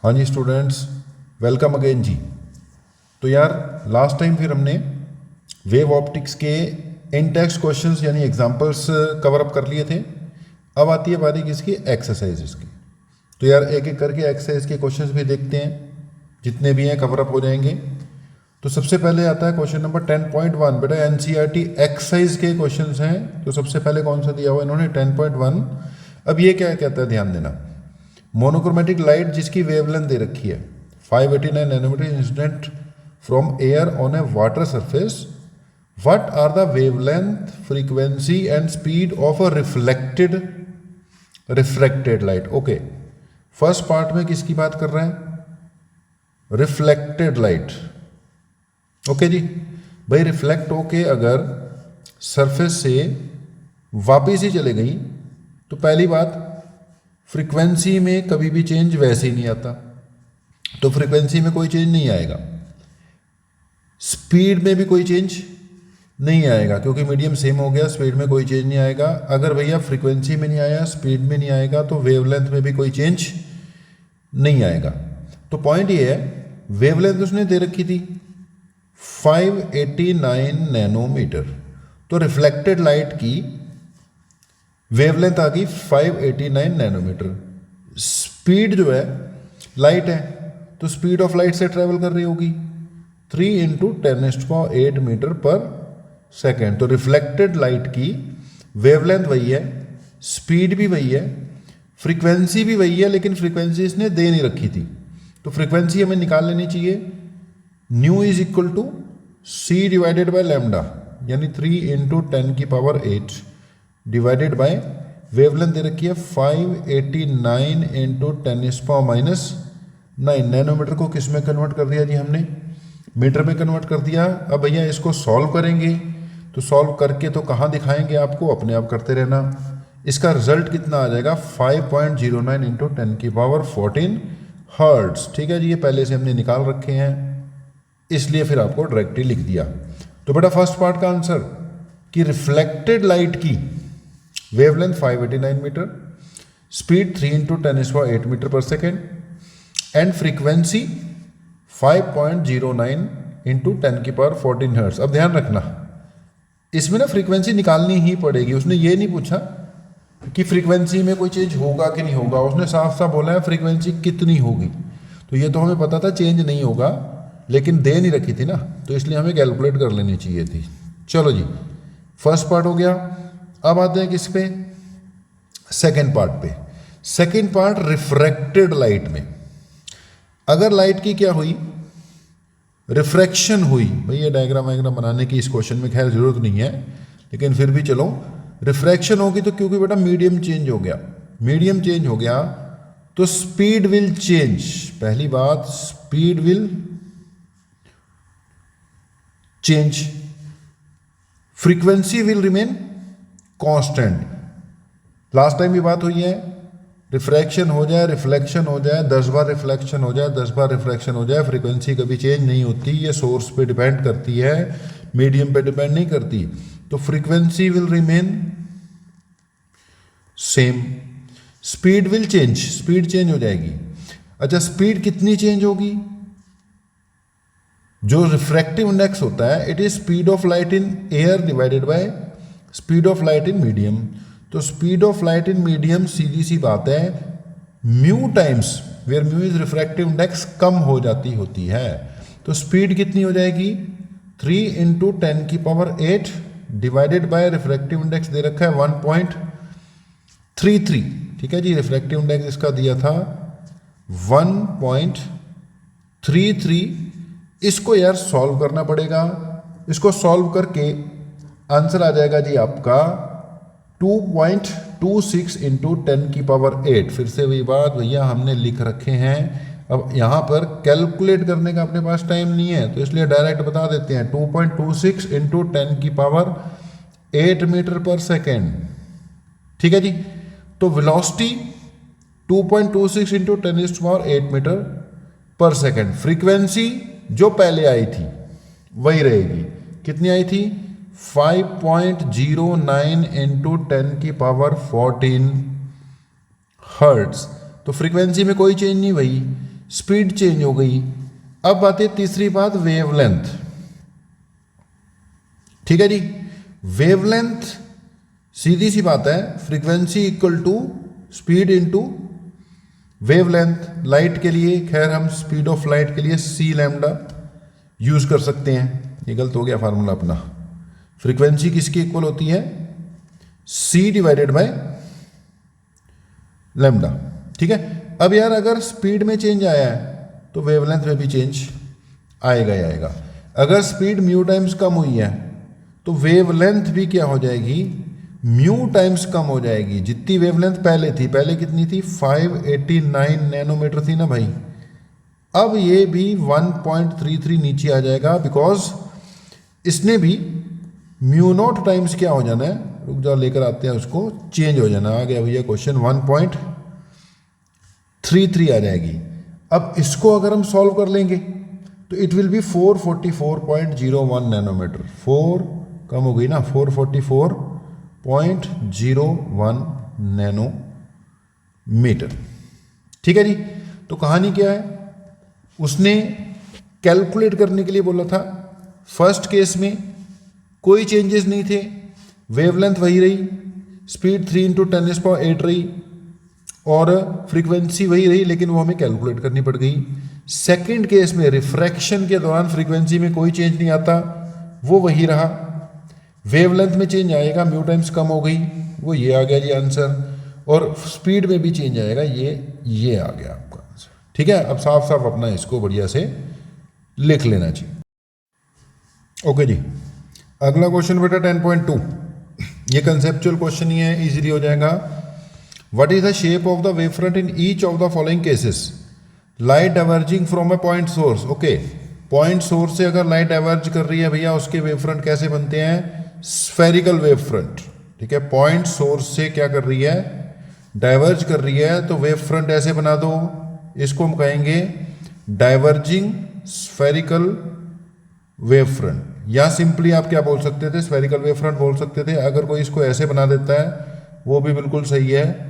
हाँ जी students, welcome again जी। तो यार लास्ट टाइम फिर हमने वेव ऑप्टिक्स के इन टेक्स्ट क्वेश्चंस यानी एग्जांपल्स कवर अप कर लिए थे। अब आती है बारी किसकी, एक्सरसाइजेस की। तो यार एक एक करके एक्सरसाइज के क्वेश्चंस भी देखते हैं, जितने भी हैं कवर अप हो जाएंगे। तो सबसे पहले आता है क्वेश्चन नंबर 10.1। बेटा एनसीईआरटी एक्सरसाइज के क्वेश्चंस हैं। तो सबसे पहले कौन सा दिया हुआ इन्होंने, 10.1। अब ये क्या कहता है, ध्यान देना। मोनोक्रोमेटिक लाइट जिसकी वेवलेंथ दे रखी है 589 nanometre incident from air on a water surface, what are the wavelength, frequency and speed of a reflected light. Okay, first part में किसकी बात कर रहे हैं, रिफ्लेक्टेड लाइट। ओके जी भाई, रिफ्लेक्ट होके अगर सरफेस से वापिस ही चले गई तो पहली बात, फ्रीक्वेंसी में कभी भी चेंज वैसे ही नहीं आता, तो फ्रीक्वेंसी में कोई चेंज नहीं आएगा। स्पीड में भी कोई चेंज नहीं आएगा क्योंकि मीडियम सेम हो गया, स्पीड में कोई चेंज नहीं आएगा। अगर भैया फ्रीक्वेंसी में नहीं आया, स्पीड में नहीं आएगा, तो वेवलेंथ में भी कोई चेंज नहीं आएगा। तो पॉइंट ये है, वेवलेंथ उसने दे रखी थी 589 नैनोमीटर, तो रिफ्लेक्टेड लाइट की वेवलेंथ आ गई 589 नैनोमीटर। स्पीड जो है, लाइट है तो स्पीड ऑफ लाइट से ट्रेवल कर रही होगी 3 × 10⁸ मीटर पर सेकेंड। तो रिफ्लेक्टेड लाइट की वेवलेंथ वही है, स्पीड भी वही है, फ्रीक्वेंसी भी वही है, लेकिन फ्रीक्वेंसी इसने दे नहीं रखी थी। तो फ्रीक्वेंसी हमें निकाल लेनी चाहिए। Nu is equal to C divided by lambda, यानी 3 × 10⁸ डिवाइडेड बाय वेवलेंथ दे रखी है 589 × 10⁻⁹ नैनोमीटर को किस में कन्वर्ट कर दिया जी हमने, मीटर में कन्वर्ट कर दिया। अब भैया इसको सॉल्व करेंगे, तो सॉल्व करके तो कहाँ दिखाएंगे आपको, अपने आप करते रहना। इसका रिजल्ट कितना आ जाएगा, 5.09 × 10⁻14 हर्ट्ज। ठीक है जी, ये पहले से हमने निकाल रखे हैं, इसलिए फिर आपको डायरेक्टली लिख दिया। तो बेटा फर्स्ट पार्ट का आंसर कि रिफ्लेक्टेड लाइट की wavelength 589 metre, speed 3 × 10⁸ metre per second and frequency 5.09 × 10⁻14 hertz. अब ध्यान रखना, इसमें ना फ्रीक्वेंसी निकालनी ही पड़ेगी। उसने ये नहीं पूछा कि फ्रीक्वेंसी में कोई चेंज होगा कि नहीं होगा, उसने साफ साफ बोला है फ्रीक्वेंसी कितनी होगी। तो ये तो हमें पता था चेंज नहीं होगा, लेकिन दे नहीं रखी थी ना, तो इसलिए हमें कैलकुलेट कर लेनी चाहिए थी। चलो जी, फर्स्ट पार्ट हो गया। अब आते हैं किस पे, सेकेंड पार्ट पे। सेकेंड पार्ट रिफ्रैक्टेड लाइट में अगर लाइट की क्या हुई, रिफ्रैक्शन हुई। भाई ये डायग्राम वायग्राम बनाने की इस क्वेश्चन में खैर जरूरत नहीं है, लेकिन फिर भी चलो, रिफ्रैक्शन होगी तो क्योंकि बेटा मीडियम चेंज हो गया, मीडियम चेंज हो गया तो स्पीड विल चेंज। पहली बात, speed will change, frequency will remain constant. Last time भी बात हुई है, रिफ्रैक्शन हो जाए, रिफ्लेक्शन हो जाए, 10 बार रिफ्लेक्शन हो जाए, 10 बार रिफ्रैक्शन हो जाए, फ्रीक्वेंसी कभी चेंज नहीं होती। ये सोर्स पे डिपेंड करती है, मीडियम पे डिपेंड नहीं करती। तो frequency will remain same, speed will change, speed change हो जाएगी। अच्छा, स्पीड कितनी चेंज होगी, जो रिफ्रैक्टिव इंडेक्स होता है, it is speed of light in air divided by speed of light in medium. तो speed of light in medium सीधी सी बात है, mu times, where mu is refractive index, कम हो जाती होती है। तो स्पीड कितनी हो जाएगी, 3 × 10⁸ डिवाइडेड बाय रिफ्रैक्टिव इंडेक्स दे रखा है 1.33। ठीक है जी, रिफ्रैक्टिव इंडेक्स इसका दिया था 1.33। इसको यार सॉल्व करना पड़ेगा। इसको सॉल्व करके आंसर आ जाएगा जी आपका 2.26 × 10⁸। फिर से वही बात, भैया हमने लिख रखे हैं, अब यहाँ पर कैलकुलेट करने का अपने पास टाइम नहीं है, तो इसलिए डायरेक्ट बता देते हैं 2.26 × 10⁸ मीटर पर सेकेंड। ठीक है जी, तो velocity 2.26 × 10⁸ metre per second. Frequency जो पहले आई थी वही रहेगी, कितनी आई थी, 5.09 × 10⁻14 हर्ट्ज। तो फ्रीक्वेंसी में कोई चेंज नहीं, वही स्पीड चेंज हो गई। अब आती है तीसरी बात, वेवलेंथ। ठीक है जी, वेवलेंथ सीधी सी बात है, frequency equal to speed into wavelength. Light के लिए खैर हम स्पीड ऑफ लाइट के लिए सी लैम्डा यूज कर सकते हैं। ये गलत हो गया फार्मूला अपना। फ्रीक्वेंसी किसकी इक्वल होती है, सी डिवाइडेड बाय लैम्डा। ठीक है, अब यार अगर स्पीड में चेंज आया है तो वेवलेंथ में भी चेंज आएगा ही आएगा। अगर स्पीड म्यू टाइम्स कम हुई है तो वेवलेंथ भी क्या हो जाएगी, म्यू टाइम्स कम हो जाएगी। जितनी वेवलेंथ पहले थी, पहले कितनी थी, 589 नैनोमीटर थी ना भाई, अब ये भी 1.33 नीचे आ जाएगा, बिकॉज इसने भी म्यू नॉट टाइम्स क्या हो जाना है, रुक जाओ लेकर आते हैं उसको, चेंज हो जाना। आ गया भैया क्वेश्चन, 1.33 आ जाएगी। अब इसको अगर हम सॉल्व कर लेंगे तो इट विल बी 444.01 नैनोमीटर। 4 कम हो गई ना, 444.01 नैनोमीटर। ठीक है जी, तो कहानी क्या है, उसने कैलकुलेट करने के लिए बोला था। फर्स्ट केस में कोई चेंजेस नहीं थे, वेवलेंथ वही रही, स्पीड 3 × 10⁸ रही और फ्रीक्वेंसी वही रही, लेकिन वो हमें कैलकुलेट करनी पड़ गई। सेकंड केस में रिफ्रैक्शन के दौरान फ्रीक्वेंसी में कोई चेंज नहीं आता, वो वही रहा। वेवलेंथ में चेंज आएगा, म्यू टाइम्स कम हो गई, वो ये आ गया जी आंसर। और स्पीड में भी चेंज आएगा, ये आ गया आपका आंसर। ठीक है, अब साफ साफ अपना इसको बढ़िया से लिख लेना चाहिए। ओके जी, अगला क्वेश्चन बेटा 10.2, ये कंसेप्चुअल क्वेश्चन ही है, इजीली हो जाएगा। What is the shape of the wave front in each of the following cases, light diverging from A point source. Okay, point source से अगर लाइट डाइवर्ज कर रही है भैया, उसके वेव फ्रंट कैसे बनते हैं, स्फेरिकल वेव फ्रंट। ठीक है, पॉइंट सोर्स से क्या कर रही है, डाइवर्ज कर रही है, तो वेव फ्रंट ऐसे बना दो, इसको हम कहेंगे डाइवर्जिंग स्फेरिकल वेव फ्रंट, या सिंपली आप क्या बोल सकते थे, स्फेरिकल वेव फ्रंट बोल सकते थे। अगर कोई इसको ऐसे बना देता है वो भी बिल्कुल सही है।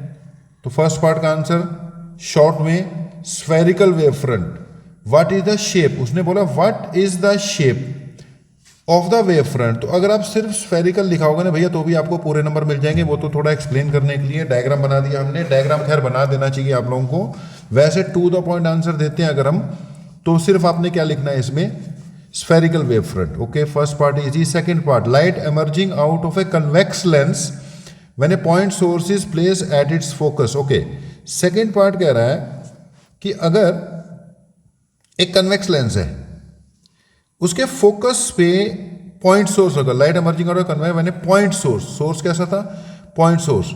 तो फर्स्ट पार्ट का आंसर शॉर्ट में spherical wave front. What is the shape, उसने बोला what is the shape of the wave front. तो अगर आप सिर्फ स्फेरिकल लिखा होगा ना भैया तो भी आपको पूरे नंबर मिल जाएंगे। वो तो थोड़ा एक्सप्लेन करने के लिए डायग्राम बना दिया हमने, डायग्राम खैर बना देना चाहिए आप लोगों को। वैसे टू द पॉइंट आंसर देते हैं अगर हम, तो सिर्फ आपने क्या लिखना है इसमें, spherical wave front. Okay, first part is easy. Second part, light emerging out of a convex lens when a point source is placed at its focus. Okay, second part कह रहा है कि अगर एक कन्वेक्स लेंस है, उसके focus पे point source होगा, light emerging out of convex when A point source, source कैसा था, पॉइंट सोर्स,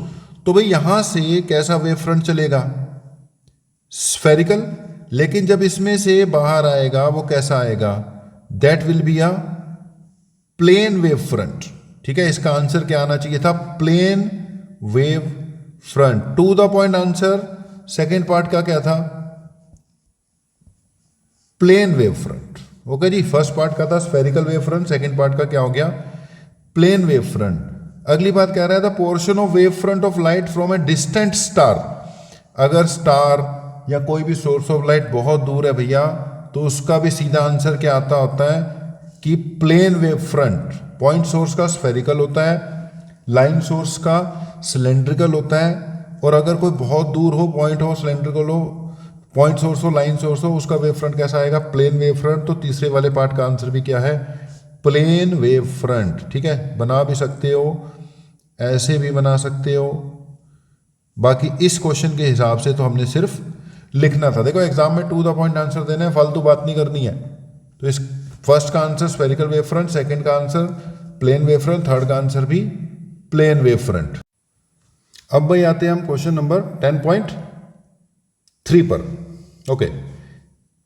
तो भाई यहां से कैसा वेव फ्रंट चलेगा, स्फेरिकल। लेकिन जब इसमें से बाहर आएगा वो कैसा आएगा, that will be a plane wave front. ठीक है, इसका आंसर क्या आना चाहिए था, plane wave front. To the point answer second part का क्या था, प्लेन वेव फ्रंट। ओके जी, फर्स्ट पार्ट का था spherical wave front, second part का क्या हो गया, प्लेन वेव फ्रंट। अगली बात कह रहा है the portion of wave front of light from a distant star. अगर स्टार या कोई भी सोर्स ऑफ लाइट बहुत दूर है भैया, तो उसका भी सीधा आंसर क्या आता होता है कि plane wave front. Point source का स्फेरिकल होता है, लाइन सोर्स का सिलेंड्रिकल होता है, और अगर कोई बहुत दूर हो, पॉइंट हो, सिलेंड्रिकल हो, पॉइंट सोर्स हो, लाइन सोर्स हो, उसका वेव फ्रंट कैसा आएगा, प्लेन वेव फ्रंट। तो तीसरे वाले पार्ट का आंसर भी क्या है, प्लेन वेव फ्रंट। ठीक है, बना भी सकते हो, ऐसे भी बना सकते हो, बाकी इस क्वेश्चन के हिसाब से तो हमने सिर्फ लिखना था। देखो एग्जाम में टू द पॉइंट आंसर देना है, फालतू बात नहीं करनी है। तो इस फर्स्ट का answer spherical wave front, second का answer plane wave front, third का आंसर भी प्लेन वेव फ्रंट। अब भाई आते हैं हम क्वेश्चन नंबर 10.3 पर। ओके,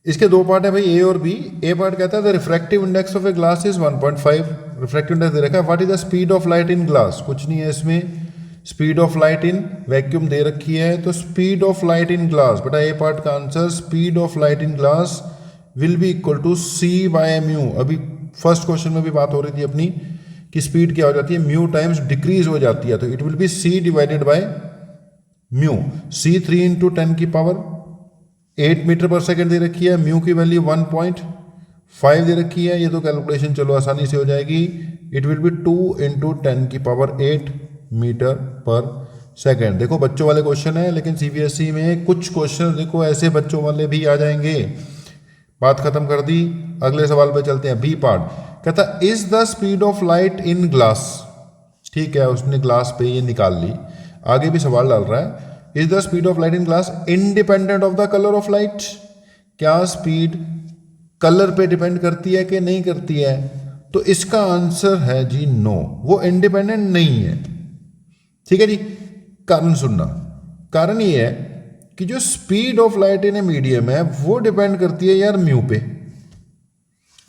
इसके दो पार्ट है भाई, ए और बी। ए पार्ट कहता है the refractive index of a glass is 1.5। Refractive index दे रखा है। What is the speed of light in glass, कुछ नहीं है इसमें। Speed of light in vacuum दे रखी है, तो speed of light in glass, बेटा ए पार्ट का answer speed of light in glass will be equal to C by mu. अभी फर्स्ट क्वेश्चन में भी बात हो रही थी अपनी कि स्पीड क्या हो जाती है, म्यू टाइम्स डिक्रीज हो जाती है, तो it will be C divided by mu. C 3 × 10⁻⁸ 8 metre per second दे रखी है, म्यू की वैल्यू 1.5 दे रखी है। ये तो कैलकुलेशन चलो आसानी से हो जाएगी। It will B 2 × 10⁸ metre per second. देखो बच्चों वाले क्वेश्चन है, लेकिन सीबीएसई में कुछ क्वेश्चन देखो ऐसे बच्चों वाले भी आ जाएंगे। बात खत्म कर दी, अगले सवाल पे चलते हैं। बी पार्ट कहता is the speed of light in glass. ठीक है, उसने ग्लास पे ये निकाल ली। आगे भी सवाल डाल रहा है, is the speed of light in glass independent of the colour of light. क्या स्पीड कलर पे डिपेंड करती है कि नहीं करती है? तो इसका आंसर है जी नो, वो इंडिपेंडेंट नहीं है। ठीक है जी। कारण सुनना, कारण ये है कि जो speed of light in a medium है वो डिपेंड करती है यार म्यू पे,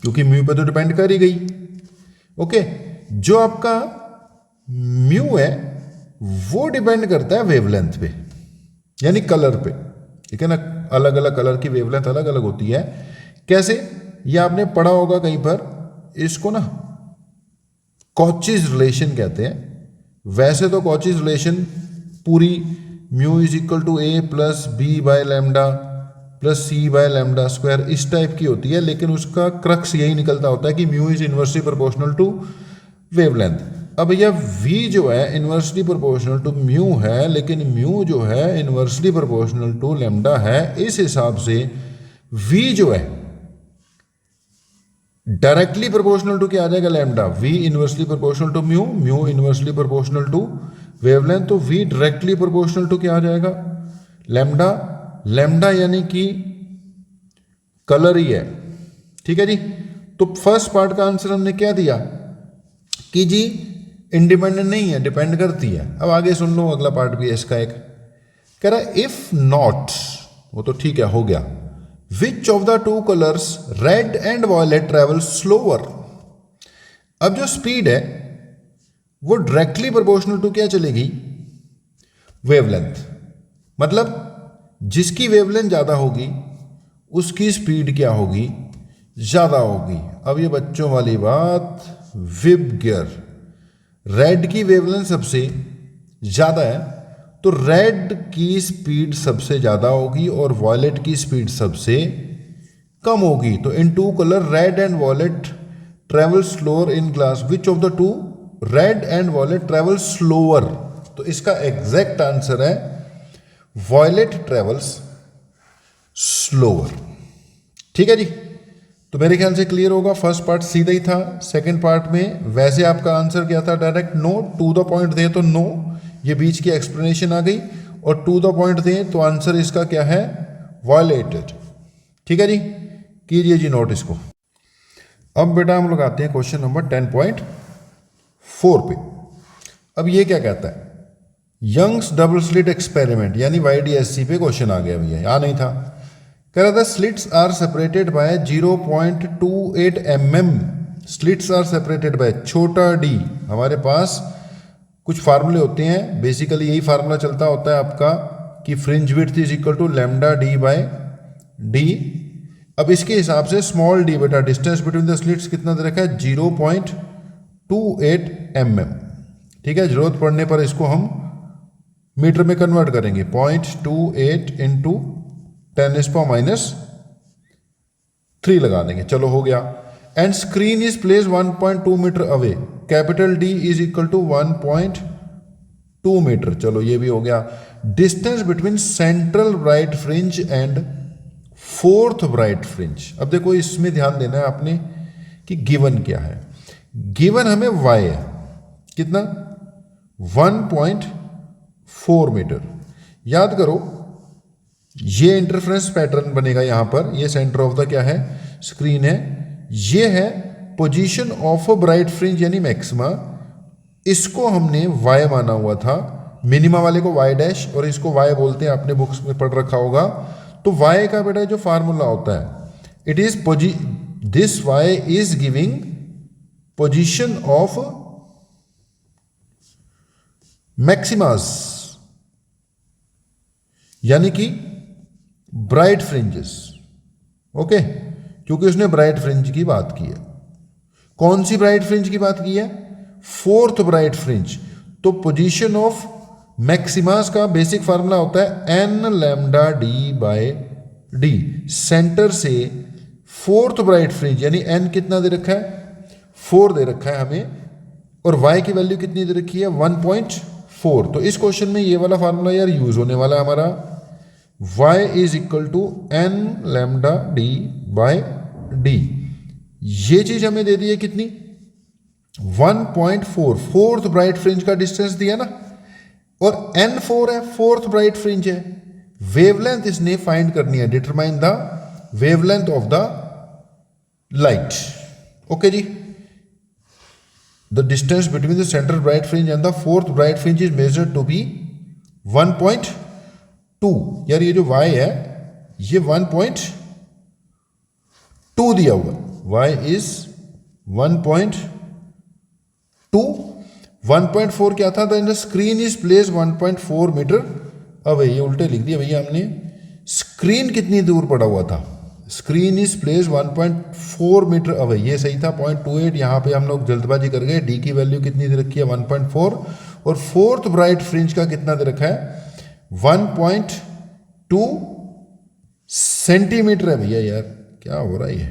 क्योंकि म्यू पे तो डिपेंड कर ही गई। ओके, जो आपका म्यू है वो डिपेंड करता है वेवलेंथ पे, यानी कलर पे। ठीक है ना, अलग अलग कलर की वेवलेंथ अलग अलग होती है। कैसे? ये आपने पढ़ा होगा कहीं पर, इसको ना कॉचीज रिलेशन कहते हैं। वैसे तो कॉचीज रिलेशन पूरी mu is equal to A plus B by lambda plus C by lambda square इस टाइप की होती है, लेकिन उसका क्रक्स यही निकलता होता है कि mu is inversely proportional to wavelength. अब यह v जो है इनवर्सली प्रोपोर्शनल टू म्यू है, लेकिन म्यू जो है इनवर्सली प्रोपोर्शनल टू लैम्डा है। इस हिसाब से v जो है डायरेक्टली प्रोपोर्शनल टू क्या आ जाएगा? Lambda. v inversely proportional to mu, mu inversely proportional to wavelength, तो v डायरेक्टली प्रोपोर्शनल टू क्या आ जाएगा? लैम्डा। लैम्डा यानी कि कलर ही है। ठीक है जी। तो फर्स्ट पार्ट का आंसर हमने क्या दिया कि जी इंडिपेंडेंट नहीं है, डिपेंड करती है। अब आगे सुन लो, अगला पार्ट भी है इसका एक। कह रहा है इफ नॉट, वो तो ठीक है हो गया, which of the two colours red and violet travel slower. अब जो स्पीड है वो डायरेक्टली प्रोपोर्शनल टू क्या चलेगी? वेवलेंथ। मतलब जिसकी वेवलेंथ ज्यादा होगी उसकी स्पीड क्या होगी? ज्यादा होगी। अब ये बच्चों वाली बात, विब गियर, रेड की वेवलेंथ सबसे ज्यादा है तो रेड की स्पीड सबसे ज्यादा होगी और वॉयलेट की स्पीड सबसे कम होगी। तो in two colour red and violet travel slower in glass, which of the two red and violet travel slower. तो इसका एग्जैक्ट आंसर है वॉयलेट ट्रेवल्स स्लोअर। ठीक है जी। तो मेरे ख्याल से क्लियर होगा। फर्स्ट पार्ट सीधा ही था। सेकंड पार्ट में वैसे आपका आंसर क्या था? Direct no. To the point दे तो नो, ये बीच की एक्सप्लेनेशन आ गई, और टू द पॉइंट दे तो आंसर इसका क्या है? वॉयलेटेड। ठीक है जी, कीजिए जी नोट इसको। अब बेटा हम लोग आते हैं क्वेश्चन नंबर 10.4 पे। अब ये क्या कहता है? यंग्स डबल स्लिट एक्सपेरिमेंट यानी YDSC पे क्वेश्चन आ गया भैया, यहाँ नहीं था। कह रहा था slits are separated by 0.28 mm। Slits are separated by छोटा d। हमारे पास कुछ फार्मूले होते हैं, बेसिकली यही फार्मूला चलता होता है आपका कि fringe width is equal to lambda d by d। अब इसके हिसाब से स्मॉल d बेटा डिस्टेंस बिटवीन द स्लिट्स कितना दे रखा है? 0.28 mm। ठीक है, जरूरत पड़ने पर इसको हम मीटर में कन्वर्ट करेंगे। 0.28 इंटू 10⁻³ लगा देंगे। चलो हो गया। And screen is place 1.2 metre away, capital D is equal to 1.2 metre. चलो ये भी हो गया। Distance between central bright fringe and fourth bright fringe. अब देखो इसमें ध्यान देना है आपने कि गिवन क्या है। गिवन हमें y है, कितना? 1.4 मीटर। याद करो ये इंटरफेरेंस पैटर्न बनेगा यहां पर। ये सेंटर ऑफ द क्या है? स्क्रीन है। ये है position of a bright fringe यानी मैक्सिमा। इसको हमने y माना हुआ था, मिनिमा वाले को y डैश, और इसको y बोलते हैं, आपने बुक्स में पढ़ रखा होगा। तो y का बेटा जो फार्मूला होता है, it is this y is giving position of maximas यानी कि ब्राइट फ्रिंजेस। ओके, क्योंकि उसने ब्राइट फ्रिंज की बात की है। कौन सी ब्राइट फ्रिंज की बात की है? Fourth bright fringe. तो पोजीशन ऑफ मैक्सिमास का बेसिक फार्मूला होता है n lambda d by D, centre से फोर्थ ब्राइट फ्रिंज यानी एन कितना दे रखा है 4 दे रखा है हमें, और y की वैल्यू कितनी दे रखी है 1.4। तो इस क्वेश्चन में ये वाला फार्मूला यार यूज होने वाला है हमारा, y is equal to N lambda D by D. ये चीज हमें दे दी है कितनी 1.4, फोर्थ ब्राइट फ्रिंज का डिस्टेंस दिया ना, और n4 है, फोर्थ ब्राइट फ्रिंज है। वेवलेंथ इसने फाइंड करनी है, determine the wavelength of the light. Okay जी, the distance between the central bright fringe and the fourth bright fringe is measured to be 1.2। यार ये जो y है ये 1.2 दिया हुआ, y इज 1.2। 1.4 क्या था, the screen is place 1.4 metre away. ये उल्टे लिख दिया भैया हमने, स्क्रीन कितनी दूर पड़ा हुआ था, screen is place 1.4 metre away, ये सही था 0.28। यहाँ पे हम लोग जल्दबाजी कर गए, डी की वैल्यू कितनी दे रखी है 1.4, और फोर्थ ब्राइट फ्रिंज का कितना दे रखा है 1.2 सेंटीमीटर है भैया। यार क्या हो रहा है ये,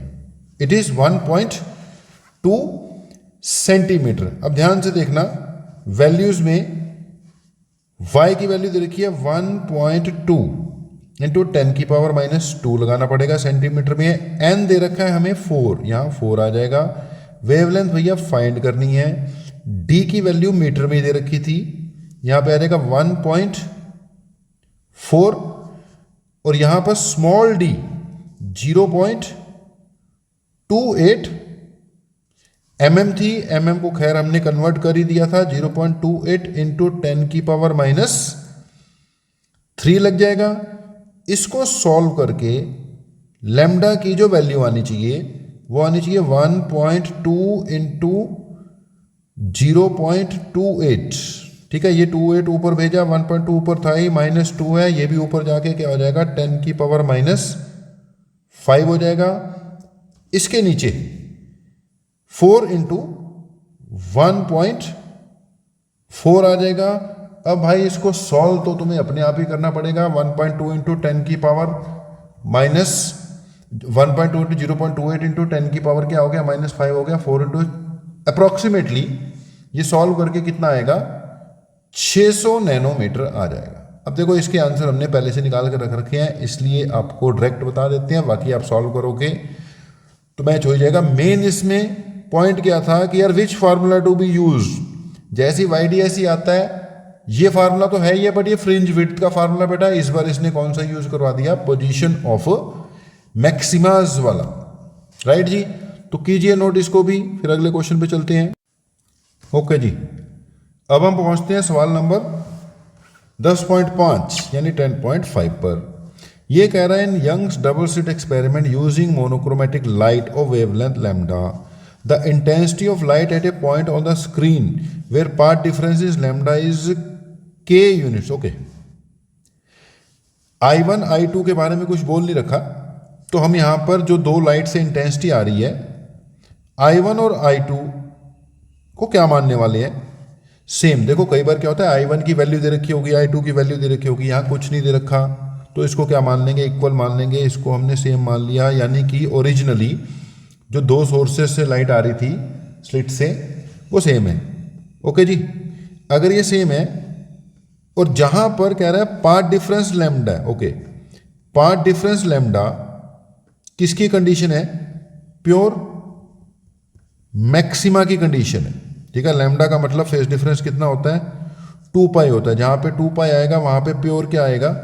इट इज 1.2 सेंटीमीटर। अब ध्यान से देखना, वैल्यूज में y की वैल्यू दे रखी है 1.2 इंटू 10 की पावर -2 लगाना पड़ेगा सेंटीमीटर में। n दे रखा है हमें 4, यहाँ 4 आ जाएगा। वेवलेंथ भैया फाइंड करनी है, d की वैल्यू मीटर में दे रखी थी, यहाँ पे आ जाएगा 1.4, और यहाँ पर स्मॉल d 0.28 mm थी, mm को खैर हमने कन्वर्ट कर ही दिया था, 0.28 इंटू 10 की पावर -3 लग जाएगा। इसको सॉल्व करके लैम्डा की जो वैल्यू आनी चाहिए वो आनी चाहिए 1.2 इंटू 0.28। ठीक है, ये 28 ऊपर भेजा, 1.2 ऊपर था ही, -2 है, ये भी ऊपर जाके क्या हो जाएगा 10 की पावर -5 हो जाएगा। इसके नीचे 4 इंटू 1.4 आ जाएगा। अब भाई इसको सॉल्व तो तुम्हें अपने आप ही करना पड़ेगा। 1.2 इंटू 10 की पावर माइनस 1.2 इंटू 0.28 इंटू 10 की पावर क्या हो गया -5 हो गया, 4 इंटू अप्रोक्सीमेटली ये सॉल्व करके कितना आएगा 600 नैनोमीटर आ जाएगा। अब देखो इसके आंसर हमने पहले से निकाल कर रख रखे हैं, इसलिए आपको डायरेक्ट बता देते हैं, बाकी आप सॉल्व करोगे तो मैच हो जाएगा। मेन इसमें पॉइंट क्या था कि यार विच फार्मूला टू बी यूज, जैसी YDSE आता है ये फार्मूला तो है ही है, बट ये फ्रिंज विड्थ का फार्मूला बेटा इस बार इसने कौन सा यूज करवा दिया, पोजीशन ऑफ मैक्सिमास वाला। राइट जी, तो कीजिए नोट इसको भी, फिर अगले क्वेश्चन पे चलते हैं। ओके जी, अब हम पहुंचते हैं सवाल नंबर 10.5 यानी 10.5 पर। ये कह रहा है in Young's double slit experiment using monochromatic light of wavelength lambda, the intensity of light at a point on the screen where path difference is lambda is k units. Okay, I1 I2 के बारे में कुछ बोल नहीं रखा, तो हम यहाँ पर जो दो लाइट से इंटेंसिटी आ रही है I1 और I2 को क्या मानने वाले हैं, सेम। देखो कई बार क्या होता है I1 की वैल्यू दे रखी होगी, I2 की वैल्यू दे रखी होगी, यहाँ कुछ नहीं दे रखा, तो इसको क्या मान लेंगे, इक्वल मान लेंगे। इसको हमने सेम मान लिया, यानी कि ओरिजिनली जो दो सोर्सेस से लाइट आ रही थी स्लिट से वो सेम है। ओके जी, अगर ये सेम है और जहां पर कह रहा है पाथ डिफरेंस लैम्डा है, ओके, पाथ डिफरेंस लैम्डा किसकी कंडीशन है, प्योर मैक्सिमा की कंडीशन है। ठीक है, लैम्डा का मतलब फेज डिफरेंस कितना होता है 2 पाई होता है, जहां पे 2 पाई आएगा वहां पे प्योर क्या आएगा,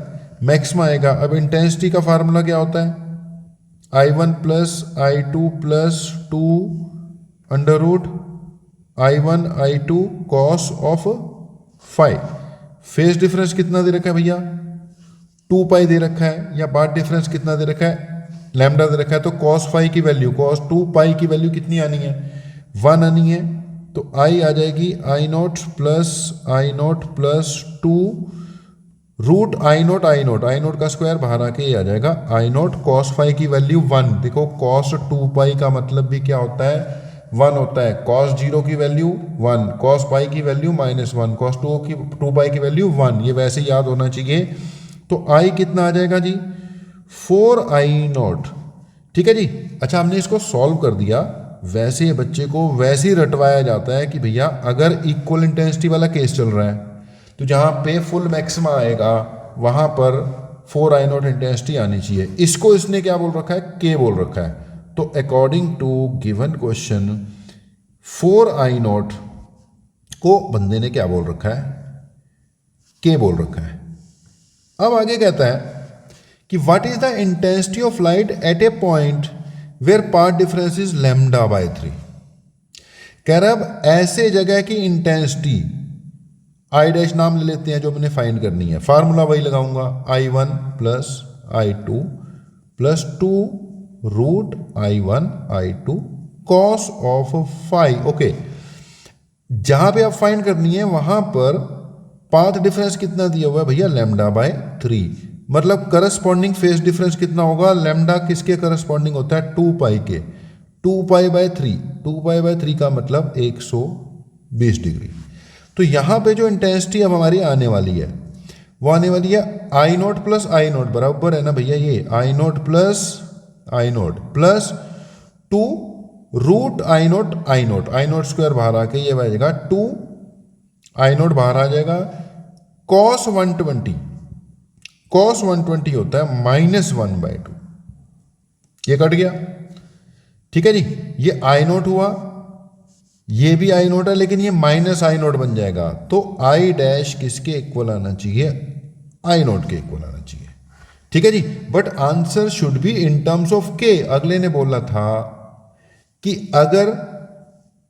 मैक्सिमा आएगा। अब इंटेंसिटी का फार्मूला क्या होता है, I1 plus I2 plus 2 under root I1 I2 cos of 5। Phase difference कितना दे रखा है भैया 2 पाई दे रखा है, या पाथ डिफरेंस कितना दे रखा है लैम्डा दे रखा है, तो कॉस 5 की वैल्यू, कॉस 2 पाई की वैल्यू कितनी आनी है 1 आनी है, तो I आ जाएगी I0 प्लस 2 रूट I0 का स्क्वायर बाहर आके ये आ जाएगा I0 cos 5 की वैल्यू 1। देखो cos 2 पाई का मतलब भी क्या होता है 1 होता है, cos 0 की वैल्यू 1, cos पाई की वैल्यू -1, cos 2 पाई की वैल्यू 1, ये वैसे याद होना चाहिए। तो I कितना आ जाएगा जी 4I0, ठीक है जी। अच्छा, हमने इसको सॉल्व कर दिया। वैसे बच्चे को वैसे ही रटवाया जाता है कि भैया अगर इक्वल इंटेंसिटी वाला केस चल रहा है तो जहाँ पे फुल मैक्सिमा आएगा वहाँ पर 4I0 इंटेंसिटी आनी चाहिए। इसको इसने क्या बोल रखा है, के बोल रखा है। तो according to given question 4I0 को बंदे ने क्या बोल रखा है, के बोल रखा है। अब आगे कहता है कि what is the intensity of light at a point where path difference is lambda by 3। कह रहा अब ऐसे जगह की इंटेंसिटी, आई डैश नाम ले लेते हैं जो मैंने फाइंड करनी है, फार्मूला वही लगाऊंगा, I1 plus I2 plus 2 root I1 I2 cos of 5। Okay, जहां पे आप फाइंड करनी है वहां पर पाथ डिफरेंस कितना दिया हुआ है भैया, लैम्डा बाय 3। मतलब करस्पॉन्डिंग फेज डिफरेंस कितना होगा, लैम्डा किसके करस्पॉन्डिंग होता है, 2 पाई के, 2 पाई बाय 3, 2 पाई बाय 3 का मतलब 120 डिग्री। तो यहाँ पे जो इंटेंसिटी अब हमारी आने वाली है वो आने वाली है I0 प्लस I0 बराबर है ना भैया, ये I0 plus I0 plus 2 root I0 square बाहर आके ये बचेगा 2 I0 बाहर आ जाएगा, cos 120 होता है -1/2, ये कट गया, ठीक है जी। ये I0 हुआ, ये भी I0 है लेकिन ये -I0 बन जाएगा। तो I डैश किसके इक्वल आना चाहिए, I0 के इक्वल आना चाहिए, ठीक है जी। But answer should be in terms of K. अगले ने बोला था कि अगर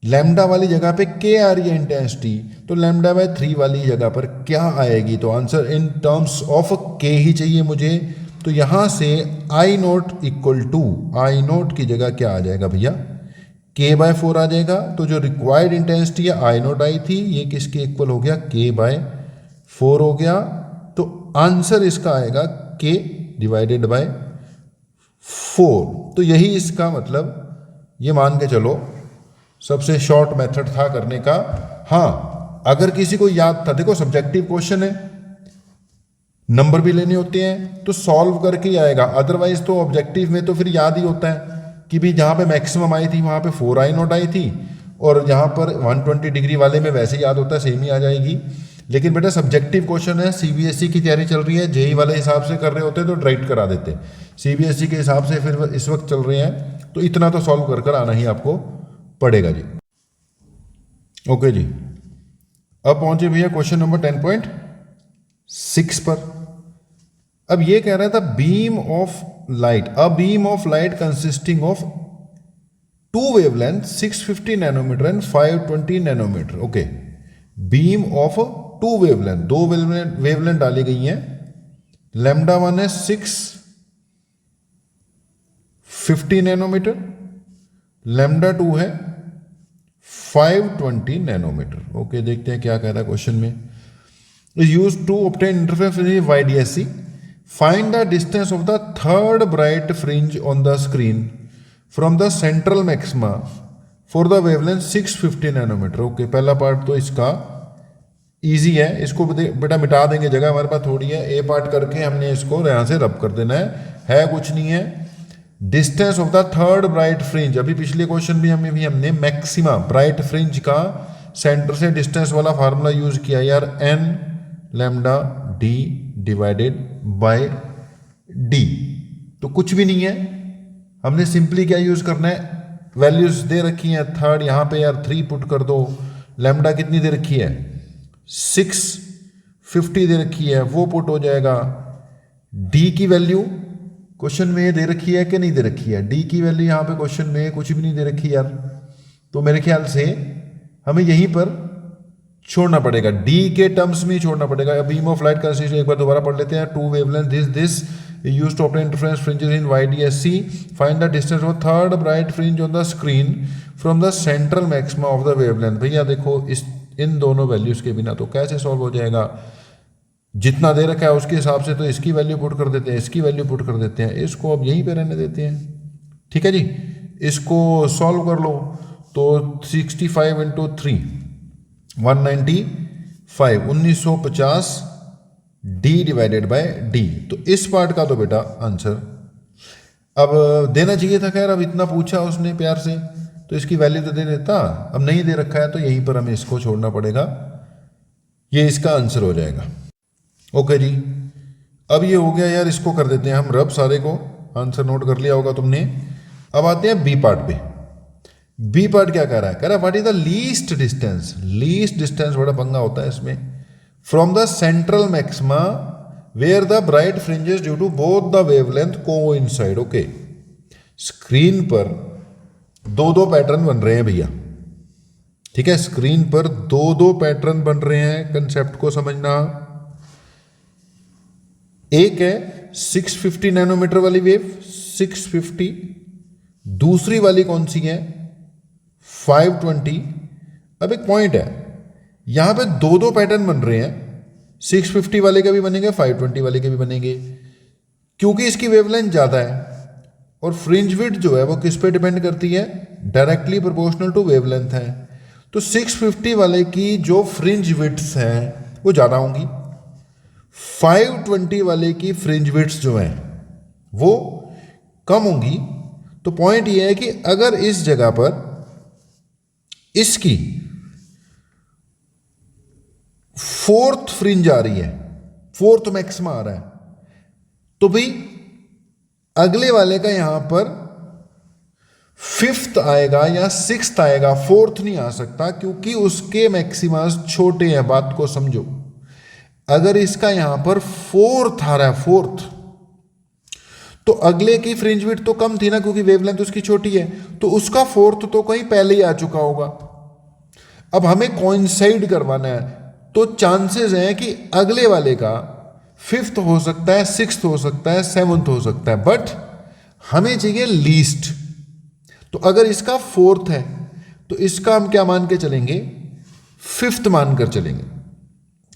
लैम्डा वाली जगह पे के आ रही है इंटेंसिटी तो लैम्डा बाय 3 वाली जगह पर क्या आएगी, तो आंसर इन टर्म्स ऑफ के ही चाहिए मुझे। तो यहां से I0 इक्वल टू I0 की जगह क्या आ जाएगा भैया, k बाय 4 आ जाएगा। तो जो रिक्वायर्ड इंटेंसिटी है I0 आई थी, ये किसके इक्वल हो गया, k बाय 4 हो गया। तो आंसर इसका आएगा k डिवाइडेड बाय 4। तो यही इसका मतलब, ये मान के चलो सबसे शॉर्ट मेथड था करने का। हाँ, अगर किसी को याद था, देखो सब्जेक्टिव क्वेश्चन है, नंबर भी लेने होते हैं तो सॉल्व करके ही आएगा। अदरवाइज तो ऑब्जेक्टिव में तो फिर याद ही होता है कि भी जहाँ पे मैक्सिमम आई थी वहाँ पे 4I0 आई थी, और जहाँ पर 120 डिग्री वाले में वैसे याद होता है, सेम ही आ जाएगी। लेकिन बेटा सब्जेक्टिव क्वेश्चन है, सीबीएसई की तैयारी चल रही है, जेई वाले हिसाब से कर रहे होते तो डायरेक्ट करा देते, सीबीएसई के हिसाब से फिर इस वक्त चल रहे हैं, तो इतना तो सॉल्व कर कर आना ही आपको पड़ेगा जी। ओके जी, अब पहुंचे भैया क्वेश्चन नंबर 10.6 पर। अब ये कह रहा था beam of light, a beam of light consisting of 2 wavelength 650 nanometre and 520 nanometre. Okay, beam of 2 wavelength, 2 wavelength डाली गई हैं। लैम्डा 1 है 650 नैनोमीटर, लैम्डा 2 है 520 नैनोमीटर। ओके, देखते हैं क्या कह रहा है क्वेश्चन में। Is used to obtain interference in YDSC। Find the distance of the third bright fringe on the screen from the central maxima for the wavelength 650 nanometre. Okay, पहला part तो इसका इजी है, इसको बेटा मिटा देंगे, जगह हमारे पास थोड़ी है। ए पार्ट करके हमने इसको यहां से रब कर देना है कुछ नहीं है। Distance of the third bright fringe, अभी पिछले क्वेश्चन भी हमने मैक्सिमा ब्राइट फ्रिंज का सेंटर से डिस्टेंस वाला फार्मूला यूज किया यार, n lambda d divided by d। तो कुछ भी नहीं है, हमने सिंपली क्या यूज करना है, वैल्यूज दे रखी हैं। थर्ड यहां पे यार 3 पुट कर दो, लैम्डा कितनी दे रखी है 650 दे रखी है, वो पुट हो जाएगा। d की वैल्यू क्वेश्चन में दे रखी है कि नहीं दे रखी है, डी की वैल्यू यहाँ पे क्वेश्चन में कुछ भी नहीं दे रखी यार, तो मेरे ख्याल से हमें यहीं पर छोड़ना पड़ेगा, डी के टर्म्स में ही छोड़ना पड़ेगा। बीम ऑफ लाइट कंसिस्ट, एक बार दोबारा पढ़ लेते हैं। 2 wavelength this used to obtain interference fringes in YDSC। Find the distance of third bright fringe on the screen from the central maxima of the wavelength. भैया देखो इन दोनों वैल्यूज के बिना तो कैसे सॉल्व हो जाएगा, जितना दे रखा है उसके हिसाब से तो इसकी वैल्यू पुट कर देते हैं, इसकी वैल्यू पुट कर देते हैं, इसको अब यहीं पे रहने देते हैं, ठीक है जी। इसको सॉल्व कर लो तो 65 into 3 195 1950 D divided by D. तो इस पार्ट का तो बेटा आंसर अब देना चाहिए था, खैर अब इतना पूछा उसने प्यार से तो इसकी वैल्यू तो दे देता, अब नहीं दे रखा है तो यहीं पर हमें इसको छोड़ना पड़ेगा, ये इसका आंसर हो जाएगा। ओके जी, अब ये हो गया यार, इसको कर देते हैं हम रब, सारे को आंसर नोट कर लिया होगा तुमने। अब आते हैं बी पार्ट पे। बी पार्ट क्या कह रहा है, कह रहा है what is the least distance, least distance बड़ा पंगा होता है इसमें, from the central maxima where the bright fringes due to both the wavelength coincide. Okay, screen पर दो दो पैटर्न बन रहे हैं भैया, ठीक है, स्क्रीन पर दो दो पैटर्न बन रहे हैं, कंसेप्ट को समझना। एक है 650 नैनोमीटर वाली वेव 650, दूसरी वाली कौन सी है 520। अब एक पॉइंट है, यहां पे दो दो पैटर्न बन रहे हैं, 650 वाले के भी बनेंगे 520 वाले के भी बनेंगे, क्योंकि इसकी वेवलेंथ ज्यादा है और फ्रिंज विड्थ जो है वो किस पे डिपेंड करती है, डायरेक्टली प्रोपोर्शनल टू वेवलेंथ है। तो 650 वाले की जो फ्रिंज विड्थ्स हैं वो ज्यादा होंगी, 520 वाले की फ्रिंज विड्थ्स जो हैं वो कम होंगी। तो पॉइंट ये है कि अगर इस जगह पर इसकी फोर्थ फ्रिंज आ रही है, फोर्थ मैक्सिमा आ रहा है, तो भाई अगले वाले का यहां पर फिफ्थ आएगा या सिक्स्थ आएगा, फोर्थ नहीं आ सकता क्योंकि उसके मैक्सिमास छोटे हैं, बात को समझो। अगर इसका यहां पर फोर्थ आ रहा है, फोर्थ, तो अगले की फ्रिंज विड्थ तो कम थी ना क्योंकि वेवलेंथ उसकी छोटी है, तो उसका फोर्थ तो कहीं पहले ही आ चुका होगा। अब हमें कोइंसाइड करवाना है, तो चांसेस हैं कि अगले वाले का फिफ्थ हो सकता है, सिक्स्थ हो सकता है, सेवंथ हो सकता है, बट हमें चाहिए लीस्ट। तो अगर इसका फोर्थ है तो इसका हम क्या मान के चलेंगे, फिफ्थ मानकर चलेंगे,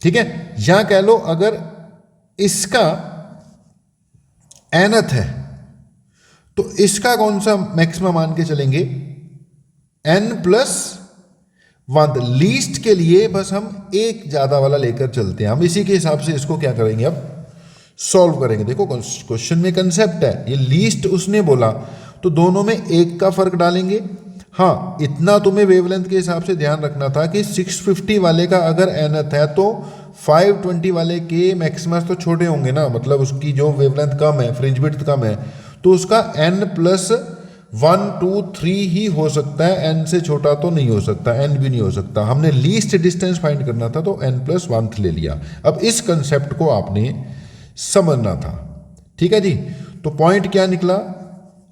ठीक है। या कह लो अगर इसका एनथ है तो इसका कौन सा मैक्सिमम मान के चलेंगे, n+1। लीस्ट के लिए बस हम एक ज्यादा वाला लेकर चलते हैं, हम इसी के हिसाब से इसको क्या करेंगे, अब सॉल्व करेंगे। देखो क्वेश्चन में कंसेप्ट है, ये लीस्ट उसने बोला तो दोनों में एक का फर्क डालेंगे। हाँ, इतना तुम्हें वेवलेंथ के हिसाब से ध्यान रखना था कि 650 वाले का अगर एनथ है तो 520 वाले के मैक्सिमस तो छोटे होंगे ना, मतलब उसकी जो वेवलेंथ कम है, फ्रिंज विड्थ कम है, तो उसका n+1 2 3 ही हो सकता है, n से छोटा तो नहीं हो सकता, n भी नहीं हो सकता। हमने लीस्ट डिस्टेंस फाइंड करना था तो n+1 ले लिया। अब इस कंसेप्ट को आपने समझना था, ठीक है जी। तो पॉइंट क्या निकला,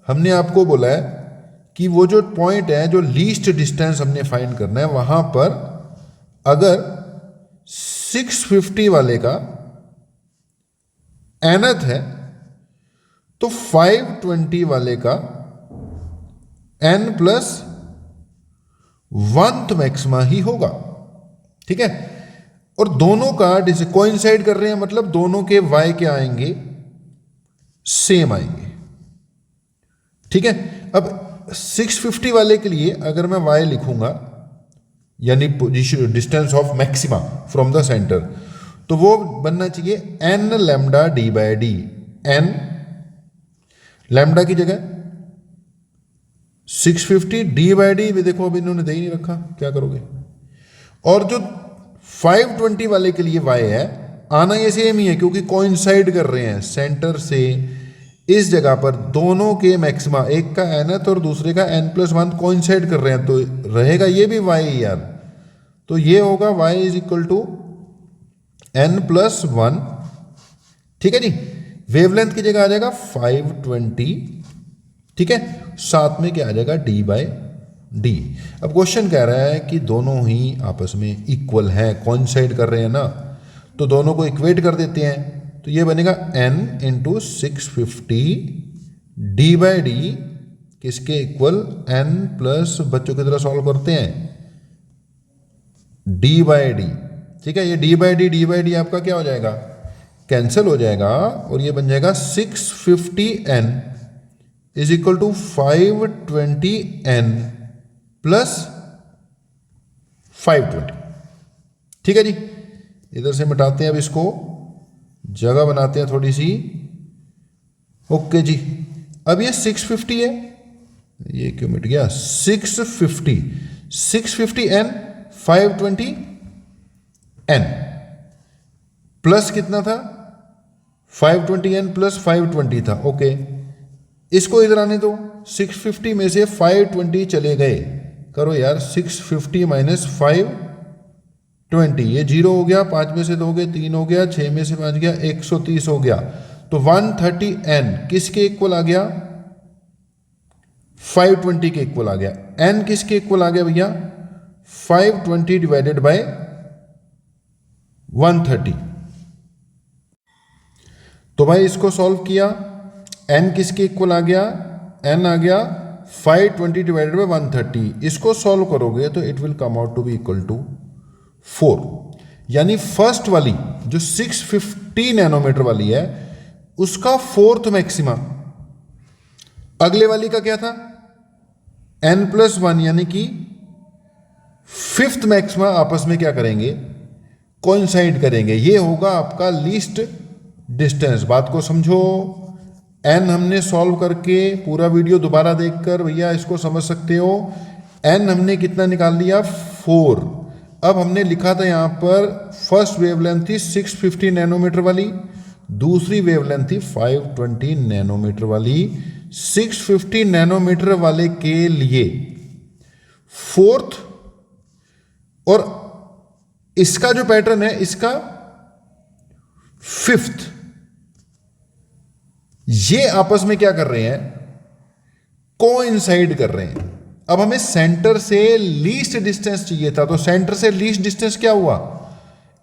हमने आपको बोला है कि वो जो पॉइंट है, जो लीस्ट डिस्टेंस हमने फाइंड करना है, वहां पर अगर 650 वाले का एनथ है तो 520 वाले का n+1 मैक्सिमा ही होगा, ठीक है। और दोनों का कोइंसाइड कर रहे हैं, मतलब दोनों के y क्या आएंगे, सेम आएंगे, ठीक है। अब 650 वाले के लिए अगर मैं y लिखूंगा, यानी distance of maxima from the centre, तो वो बनना चाहिए n λ/d। n लैम्डा की जगह 650 d/d भी देखो, अब इन्होंने दे ही नहीं रखा, क्या करोगे। और जो 520 वाले के लिए y है, आना ये सेम ही है क्योंकि कोइंसाइड कर रहे हैं सेंटर से इस जगह पर, दोनों के मैक्सिमा, एक का nth और दूसरे का n+1 कोइंसाइड कर रहे हैं, तो रहेगा ये भी y यार। तो ये होगा y = n+1, ठीक है जी। वेवलेंथ की जगह आ जाएगा 520, ठीक है, साथ में क्या आ जाएगा d/d। अब क्वेश्चन कह रहा है कि दोनों ही आपस में इक्वल हैं, कोइंसाइड कर रहे हैं ना, तो दोनों को इक्वेट कर देते हैं, तो ये बनेगा n × 650 d/d किसके इक्वल, n+ बच्चों की तरह सॉल्व करते हैं d/d, ठीक है। ये d/d आपका क्या हो जाएगा, कैंसिल हो जाएगा और ये बन जाएगा 650n = 520n + 520, ठीक है जी। इधर से मिटाते हैं अब इसको, जगह बनाते हैं थोड़ी सी। ओके जी, अब ये 650 है, ये क्यों मिट गया, 650, 650 n 520 n प्लस कितना था, 520 n प्लस 520 था। ओके, इसको इधर आने दो, 650 में से 520 चले गए, करो यार 650 माइनस 520, ये 0 हो गया, 5 में से 2 गए 3 हो गया, 6 में से 5 गया 130 हो गया। तो 130 n किसके इक्वल आ गया, 520 के इक्वल आ गया। n किसके इक्वल आ गया भैया, 520 डिवाइडेड बाय 130। तो भाई इसको सॉल्व किया, n किसके इक्वल आ गया, n आ गया 520 डिवाइडेड बाय 130। इसको सॉल्व करोगे तो it will come out to be equal to 4। यानी फर्स्ट वाली जो 650 नैनोमीटर वाली है उसका फोर्थ मैक्सिमा, अगले वाली का क्या था n+1 यानी कि फिफ्थ मैक्सिमा आपस में क्या करेंगे, कोइंसाइड करेंगे। ये होगा आपका लीस्ट डिस्टेंस। बात को समझो, n हमने सॉल्व करके पूरा वीडियो दोबारा देखकर भैया इसको समझ सकते हो। n हमने कितना निकाल लिया, 4। अब हमने लिखा था यहां पर फर्स्ट वेवलेंथ थी 650 नैनोमीटर वाली, दूसरी वेवलेंथ थी 520 नैनोमीटर वाली। 650 नैनोमीटर वाले के लिए फोर्थ, और इसका जो पैटर्न है इसका फिफ्थ, ये आपस में क्या कर रहे हैं, कोइंसाइड कर रहे हैं। अब हमें सेंटर से लीस्ट डिस्टेंस चाहिए था, तो सेंटर से लीस्ट डिस्टेंस क्या हुआ,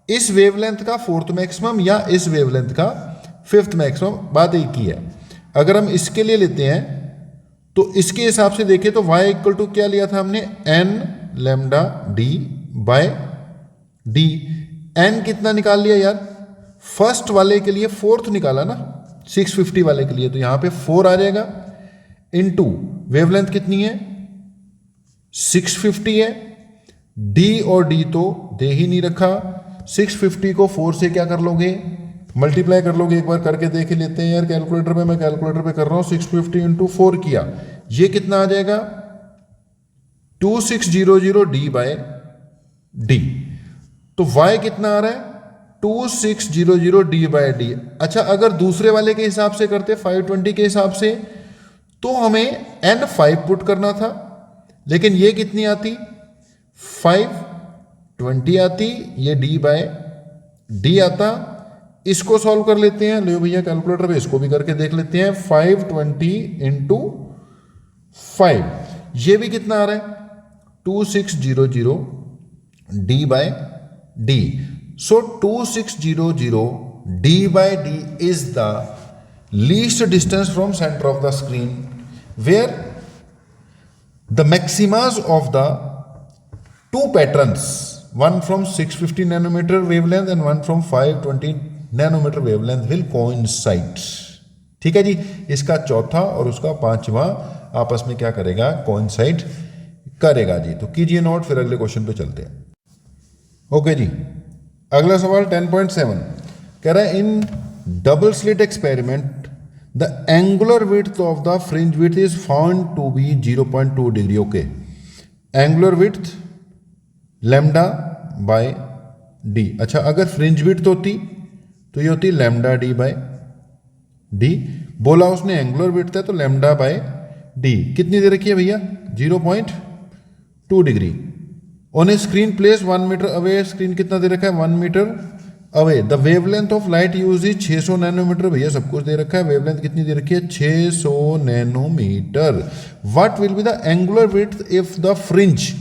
इस वेवलेंथ का फोर्थ मैक्सिमम या इस वेवलेंथ का फिफ्थ मैक्सिमम, बात एक ही है। अगर हम इसके लिए लेते हैं तो इसके हिसाब से देखें तो y इक्वल टू क्या लिया था हमने, n lambda d by d। n कितना निकाल लिया यार, फर्स्ट वाले के लिए फोर्थ निकाला ना 650 वाले के लिए, तो यहां पे 4 आ जाएगा, इनटू वेवलेंथ कितनी है 650 है, d और d तो दे ही नहीं रखा। 650 को 4 से क्या कर लोगे, मल्टीप्लाई कर लोगे। एक बार करके देख ही लेते हैं यार कैलकुलेटर पे, मैं कैलकुलेटर पे कर रहा हूं। 650 इंटू 4 किया, ये कितना आ जाएगा 2600 d बाय d। तो y कितना आ रहा है 2600 d बाय d। अच्छा, अगर दूसरे वाले के हिसाब से करते 520 के हिसाब से तो हमें n 5 पुट करना था, लेकिन ये कितनी आती 520 आती, ये d बाय d आता। इसको सॉल्व कर लेते हैं, ले भैया कैलकुलेटर पे इसको भी करके देख लेते हैं। 520 इंटू 5, ये भी कितना आ रहा है 2600 d by d। So 2600 d by d is the least distance from center of the screen where the maximas of the two patterns, one from 650 nanometer wavelength and one from 520 nanometer wavelength will coincide। ठीक है जी, इसका चौथा और उसका पांचवा आपस में क्या करेगा, कोइंसाइड करेगा जी। तो कीजिए नोट, फिर अगले क्वेश्चन पे चलते हैं। ओके जी, अगला सवाल 10.7 कह रहा है, in double slit experiment the angular width of the fringe width is found to be 0.2 degree. Okay, angular width lambda by D. अच्छा, अगर फ्रिंज विड्थ होती तो ये होती लैम्डा डी बाय डी। बोला उसने एंगुलर विड्थ है तो लैम्डा बाय डी कितनी दे रखी है भैया, 0.2 degree. On a screen place 1 metre away, screen कितना दे रखा है 1 metre away. The wavelength of light use is 600 nanometre. भैया सब कुछ दे रखा है, वेवलेंथ कितनी दे रखी है 600 nanometre. What will be the angular width if the fringe,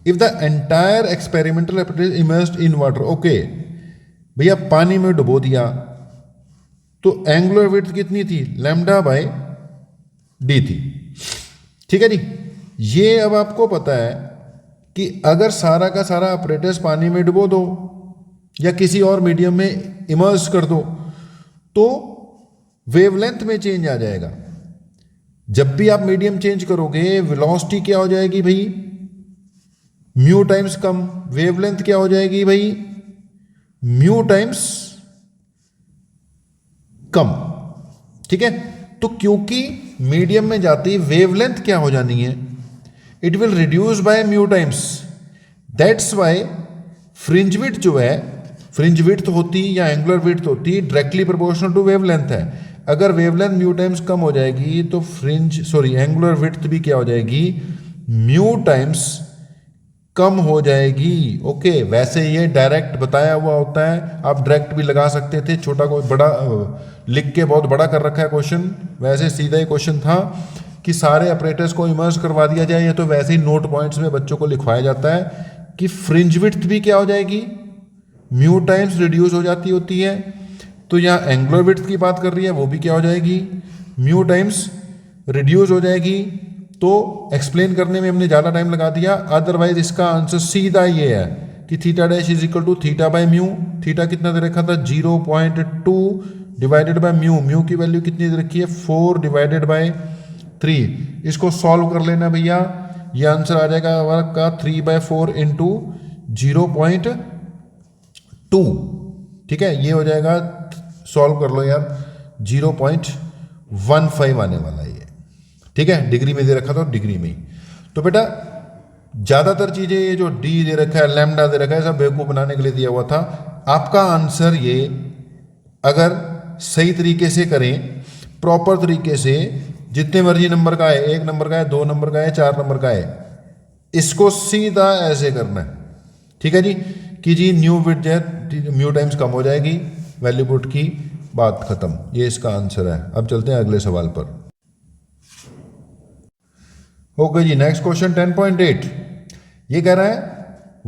if the entire experimental apparatus immersed in water. Okay भैया, पानी में डुबो दिया तो एंगुलर विड्थ कितनी थी, लैम्डा बाय डी थी। ठीक है जी, ये अब आपको पता है कि अगर सारा का सारा अपरेटस पानी में डुबो दो या किसी और मीडियम में इमर्स कर दो तो वेवलेंथ में चेंज आ जाएगा। जब भी आप मीडियम चेंज करोगे वेलोसिटी क्या हो जाएगी भाई, म्यू टाइम्स कम। वेवलेंथ क्या हो जाएगी भाई, म्यू टाइम्स कम, ठीक है। तो क्योंकि मीडियम में जाती वेवलेंथ क्या हो जानी है, it will reduce by mu times, that's why fringe width जो है, फ्रिंज विड्थ होती या एंगुलर विड्थ होती डायरेक्टली प्रोपोर्शनल टू वेवलेंथ है। अगर वेवलेंथ म्यू टाइम्स कम हो जाएगी तो एंगुलर विड्थ भी क्या हो जाएगी, म्यू टाइम्स कम हो जाएगी। ओके, वैसे ये डायरेक्ट बताया हुआ होता है, आप डायरेक्ट भी लगा सकते थे, छोटा को बड़ा लिख के बहुत बड़ा कर रखा है क्वेश्चन। वैसे सीधा ही क्वेश्चन था कि सारे ऑपरेटर्स को इमर्ज करवा दिया जाए, या तो वैसे ही नोट पॉइंट्स में बच्चों को लिखवाया जाता है कि फ्रिंज विड्थ भी क्या हो जाएगी, म्यू टाइम्स रिड्यूस हो जाती होती है। तो यहाँ एंगुलर विड्थ की बात कर रही है, वो भी क्या हो जाएगी, म्यू टाइम्स रिड्यूस हो जाएगी। तो एक्सप्लेन करने में हमने ज़्यादा टाइम लगा दिया, अदरवाइज इसका आंसर सीधा ये है कि theta dash is equal to theta by mu. Theta कितना दे रखा था, 0.2 डिवाइडेड बाय म्यू, म्यू की वैल्यू कितनी दे रखी है, 4 डिवाइडेड बाय 3। इसको सॉल्व कर लेना भैया, ये आंसर आ जाएगा हमारा का 3/4 इंटू 0.2, ठीक है। ये हो जाएगा, सॉल्व कर लो यार, 0.15 आने वाला है ये, ठीक है। डिग्री में दे रखा था, डिग्री में ही। तो बेटा ज़्यादातर चीज़ें ये जो डी दे रखा है, लैम्डा दे रखा है, सब बेवकूफ़ बनाने के लिए दिया हुआ था। आपका आंसर ये अगर सही तरीके से करें, प्रॉपर तरीके से, जितने मर्जी नंबर का है, 1 नंबर का है, 2 नंबर का है, 4 नंबर का है, इसको सीधा ऐसे करना है, ठीक है जी, कि जी न्यू विड्थ है, म्यू टाइम्स कम हो जाएगी, वैल्यू पुट की, बात खत्म। ये इसका आंसर है। अब चलते हैं अगले सवाल पर। ओके जी, नेक्स्ट क्वेश्चन 10.8 ये कह रहा है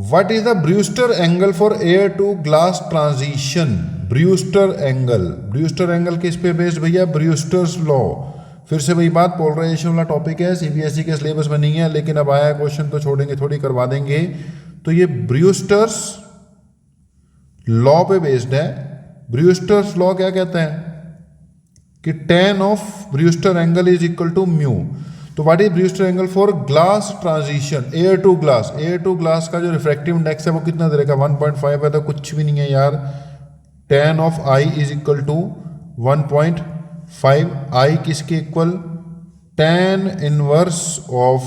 what is the Brewster angle for air to glass transition. Brewster angle किस पे बेस्ड भैया, ब्रूस्टर्स लॉ। फिर से वही बात, पोलराइजेशन वाला टॉपिक है, सीबीएसई के सिलेबस में नहीं है, लेकिन अब आया क्वेश्चन तो छोड़ेंगे थोड़ी, करवा देंगे। तो ये ब्रूस्टर्स लॉ पे बेस्ड है। ब्रूस्टर्स लॉ क्या कहता है कि tan of Brewster angle is equal to mu. तो what is Brewster angle for glass transition, air to glass. Air to glass का जो रिफ्रैक्टिव इंडेक्स है वो कितना दे रखा, 1.5 है, तो कुछ भी नहीं है यार। tan of i is equal to 1.5, i किसके इक्वल, tan इनवर्स ऑफ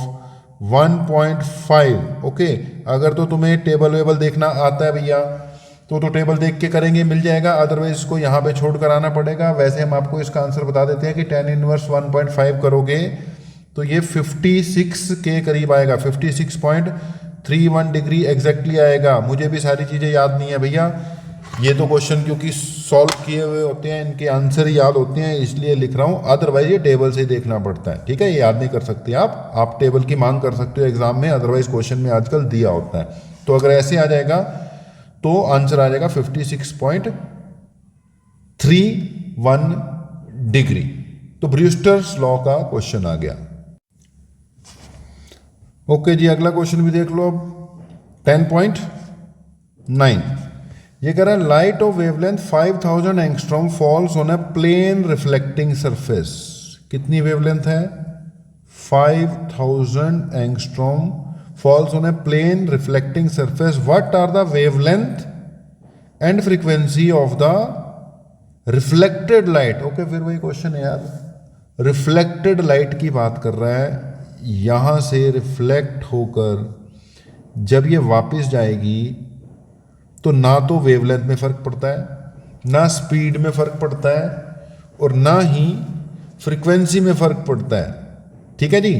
1.5। ओके, अगर तो तुम्हें टेबल वेबल देखना आता है भैया तो टेबल देख के करेंगे, मिल जाएगा, अदरवाइज इसको यहाँ पे छोड़ कर आना पड़ेगा। वैसे हम आपको इसका आंसर बता देते हैं कि tan इनवर्स 1.5 करोगे तो ये 56 के करीब आएगा, 56.31 डिग्री एग्जैक्टली आएगा। मुझे भी सारी चीज़ें याद नहीं है भैया, ये तो क्वेश्चन क्योंकि सॉल्व किए हुए होते हैं, इनके आंसर याद होते हैं, इसलिए लिख रहा हूँ, अदरवाइज ये टेबल से ही देखना पड़ता है, ठीक है। ये याद नहीं कर सकते आप टेबल की मांग कर सकते हो एग्जाम में, अदरवाइज क्वेश्चन में आजकल दिया होता है। तो अगर ऐसे आ जाएगा तो आंसर आ जाएगा 56.31 डिग्री। तो ब्रूस्टर्स लॉ का क्वेश्चन आ गया। ओके जी, अगला क्वेश्चन भी देख लो अब, 10.9 ये कह रहा है light of wavelength 5000 angstrom falls on a plane reflecting surface. कितनी वेवलेंथ है, 5000 angstrom falls on a plane reflecting surface. What are the wavelength and frequency of the reflected light. Okay, फिर वही क्वेश्चन है यार, रिफ्लेक्टेड लाइट की बात कर रहा है। यहां से रिफ्लेक्ट होकर जब ये वापस जाएगी तो ना तो वेवलेंथ में फ़र्क पड़ता है, ना स्पीड में फ़र्क पड़ता है, और ना ही फ्रीक्वेंसी में फ़र्क पड़ता है, ठीक है जी।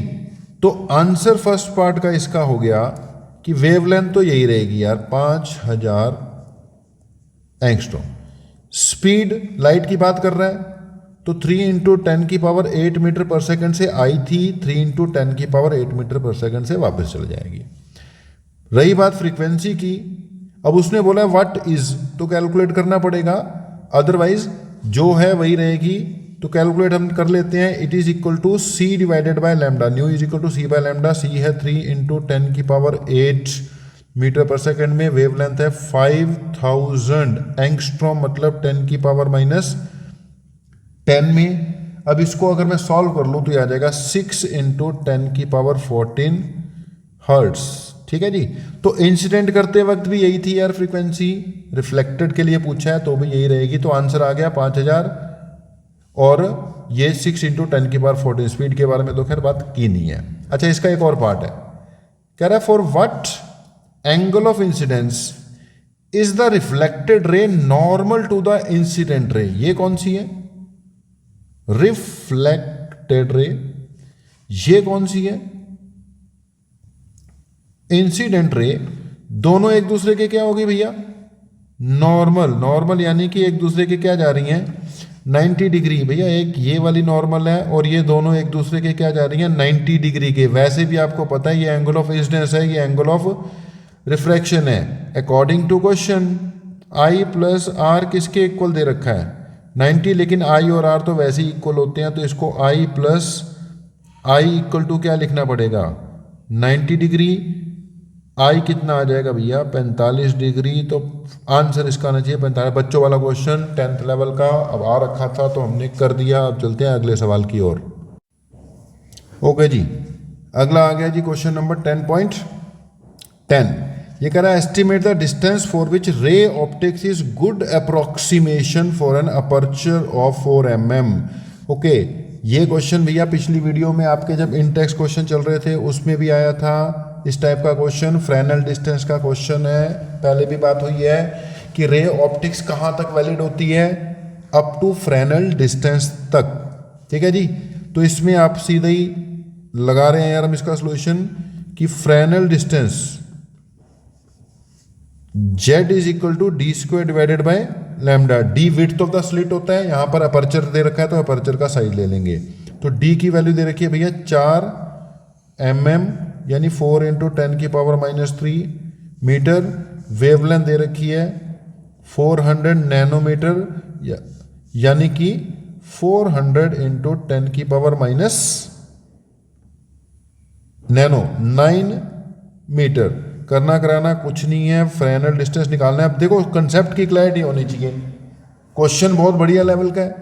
तो आंसर फर्स्ट पार्ट का इसका हो गया कि वेवलेंथ तो यही रहेगी यार, 5000 एंगस्ट्रॉम। स्पीड लाइट की बात कर रहा है तो 3 × 10⁸ मीटर पर सेकंड से आई थी, 3 × 10⁸ मीटर पर सेकंड से वापस चल जाएगी। रही बात फ्रीक्वेंसी की, अब उसने बोला व्हाट इज, तो कैलकुलेट करना पड़ेगा, अदरवाइज जो है वही रहेगी। तो कैलकुलेट हम कर लेते हैं, it is equal to C divided by lambda, nu is equal to C by lambda. C है 3 × 10⁸ मीटर पर सेकंड में, वेवलेंथ है 5000 एंगस्ट्रॉम, मतलब 10⁻10 में। अब इसको अगर मैं सॉल्व कर लूँ तो ये आ जाएगा 6 × 10⁻14 हर्ट्स, ठीक है जी। तो इंसिडेंट करते वक्त भी यही थी यार फ्रीक्वेंसी, रिफ्लेक्टेड के लिए पूछा है तो भी यही रहेगी। तो आंसर आ गया 5000 और ये 6 इंटू 10⁻14 स्पीड के बारे में तो खैर बात की नहीं है। अच्छा, इसका एक और पार्ट है, कह रहा है for what angle of incidence is the reflected ray normal to the incident ray. ये कौन सी है? Reflected ray. ये कौन सी है? Incident ray. दोनों एक दूसरे के क्या होगी भैया? नॉर्मल। नॉर्मल यानी कि एक दूसरे के क्या जा रही हैं? 90 डिग्री। भैया एक ये वाली नॉर्मल है और ये दोनों एक दूसरे के क्या जा रही हैं? 90 डिग्री के। वैसे भी आपको पता है ये एंगल ऑफ इंसिडेंस है, ये एंगल ऑफ रिफ्रैक्शन है। According to question i plus r किसके इक्वल दे रखा है? 90, लेकिन आई और आर तो वैसे ही इक्वल होते हैं, तो इसको आई प्लस आई इक्वल टू क्या लिखना पड़ेगा? 90 डिग्री। आई कितना आ जाएगा भैया? 45 डिग्री। तो आंसर इसका आना चाहिए 45। बच्चों वाला क्वेश्चन 10th लेवल का अब आ रखा था तो हमने कर दिया। अब चलते हैं अगले सवाल की ओर। ओके जी, अगला आ गया जी क्वेश्चन नंबर 10.10। ये कह रहा है estimate the distance for which ray optics is good approximation for an aperture of 4 mm। Okay, ये क्वेश्चन भैया पिछली वीडियो में आपके जब इन टेक्स्ट क्वेश्चन चल रहे थे उसमें भी आया था। इस टाइप का क्वेश्चन फ्रेनेल डिस्टेंस का क्वेश्चन है। पहले भी बात हुई है कि रे ऑप्टिक्स कहाँ तक वैलिड होती है? अप टू फ्रेनेल डिस्टेंस तक। ठीक है जी, तो इसमें आप सीधे ही लगा रहे हैं यार हम इसका सॉल्यूशन कि Fresnel distance Z is equal to d square divided by lambda. D width of the slit होता है, यहाँ पर अपर्चर दे रखा है तो अपर्चर का साइज ले लेंगे। तो डी की वैल्यू दे रखी है भैया 4 mm यानी 4 इंटू 10⁻³ मीटर। वेवलेंथ दे रखी है 400 नैनोमीटर यानी कि 400 इंटू 10⁻⁻9 मीटर। करना कराना कुछ नहीं है, फ्रेनेल डिस्टेंस निकालना है। अब देखो कंसेप्ट की क्लैरिटी होनी चाहिए। क्वेश्चन बहुत बढ़िया लेवल का है,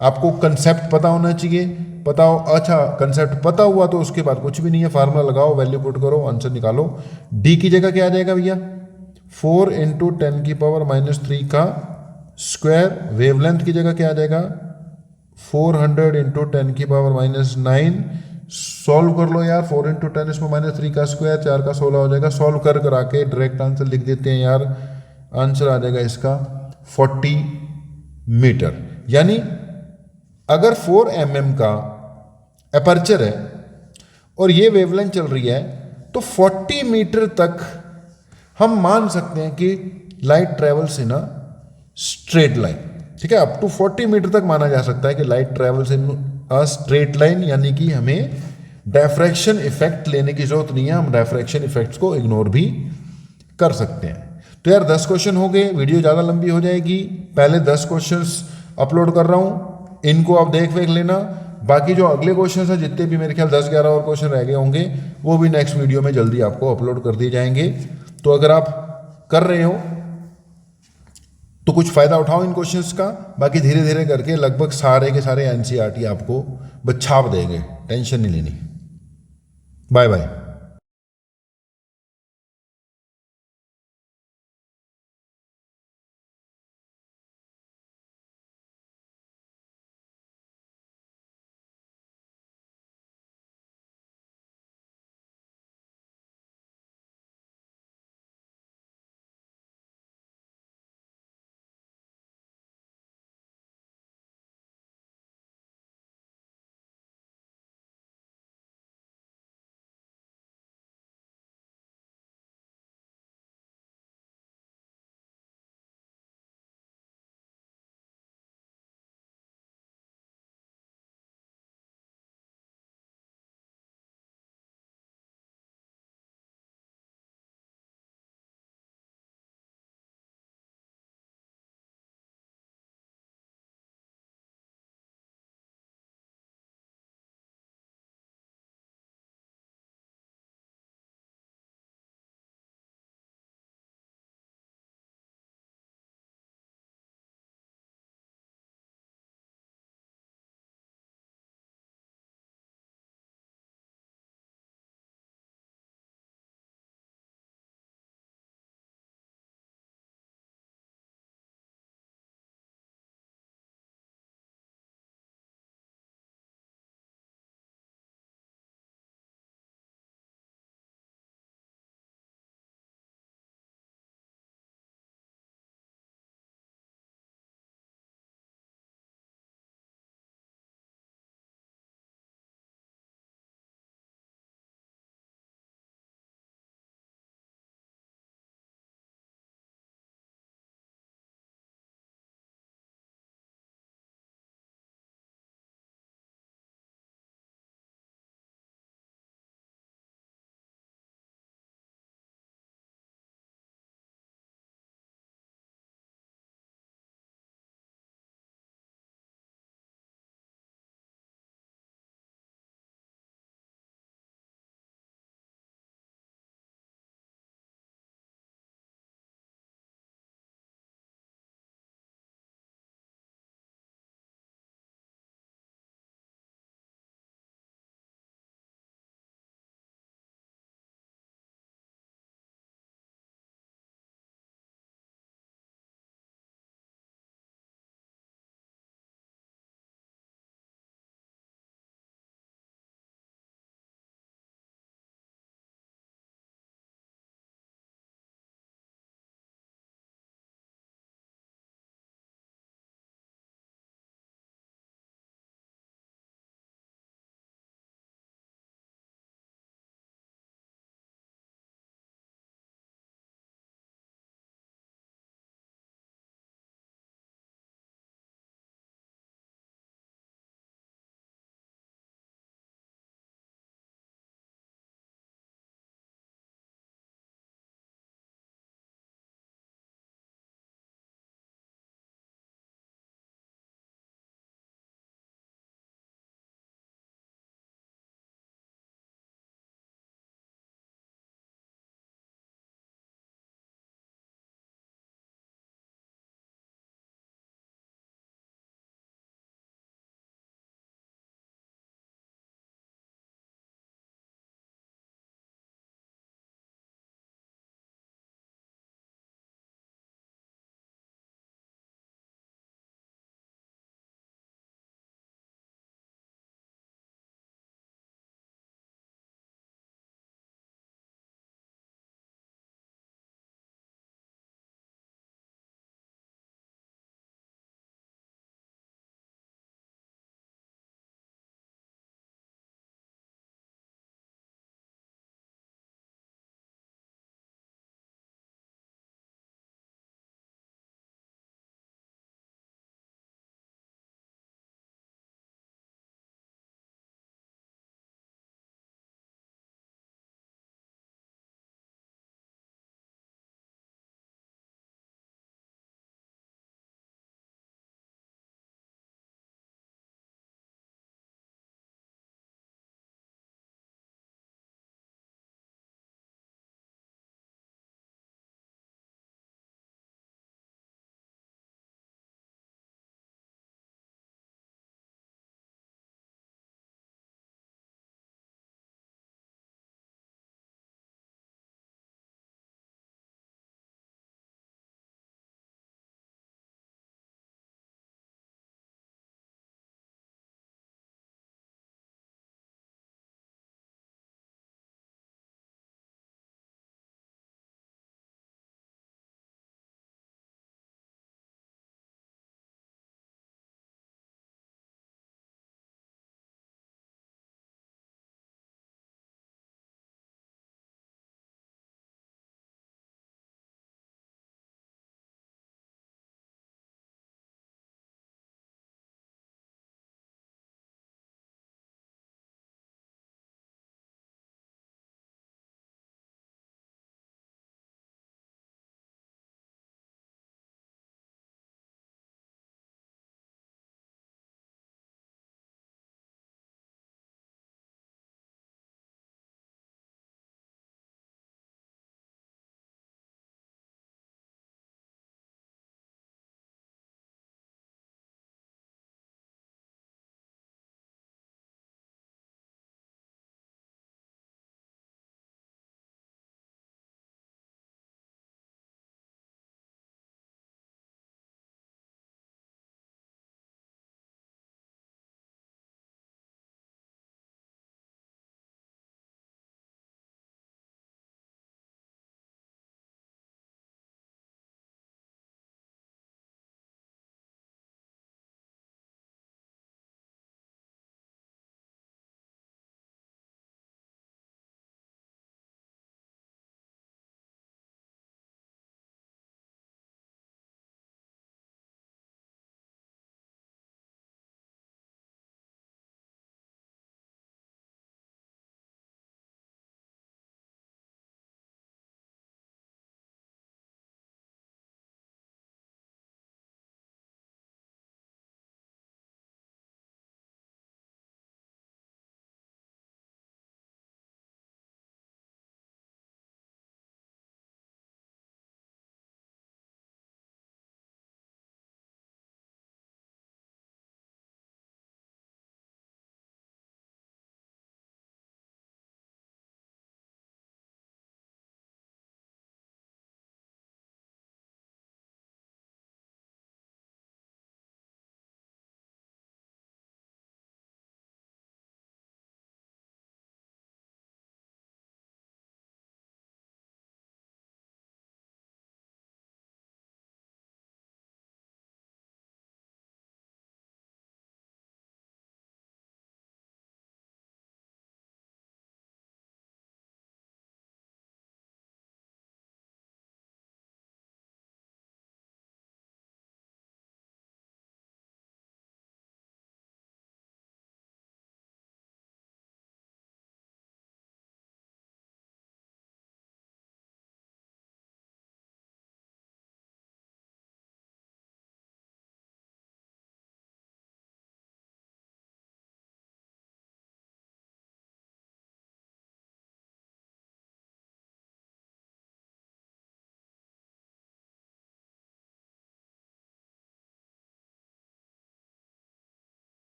आपको कंसेप्ट पता होना चाहिए। पता हो, अच्छा कंसेप्ट पता हुआ तो उसके बाद कुछ भी नहीं है, फार्मूला लगाओ, वैल्यू पुट करो, आंसर निकालो। डी की जगह क्या आ जाएगा भैया? 4 इंटू 10⁻³ का स्क्वायर। वेवलेंथ की जगह क्या आ जाएगा? 400 इंटू 10⁻⁹। सॉल्व कर लो यार, 4 इंटू 10 इसमें -3 का स्क्वायर, 4 का 16 हो जाएगा। सॉल्व कर करा के डायरेक्ट आंसर लिख देते हैं यार। आंसर आ जाएगा इसका 40 मीटर। यानी अगर 4 mm का अपर्चर है और ये वेवलेंथ चल रही है तो 40 मीटर तक हम मान सकते हैं कि light travels in a straight line. ठीक है, अप टू 40 मीटर तक माना जा सकता है कि light travels in a straight line, यानी कि हमें डायफ्रैक्शन इफेक्ट लेने की जरूरत नहीं है, हम डायफ्रैक्शन इफेक्ट्स को इग्नोर भी कर सकते हैं। तो यार 10 क्वेश्चन हो गए, वीडियो ज़्यादा लंबी हो जाएगी। पहले 10 क्वेश्चंस अपलोड कर रहा हूँ, इनको आप देख लेना। बाकी जो अगले क्वेश्चन हैं, जितने भी मेरे ख्याल 10-11 और क्वेश्चन रह गए होंगे, वो भी नेक्स्ट वीडियो में जल्दी आपको अपलोड कर दिए जाएंगे। तो अगर आप कर रहे हो तो कुछ फ़ायदा उठाओ इन क्वेश्चंस का। बाकी धीरे धीरे करके लगभग सारे के सारे NCERT आपको बछाप देंगे, टेंशन नहीं लेनी। Bye bye.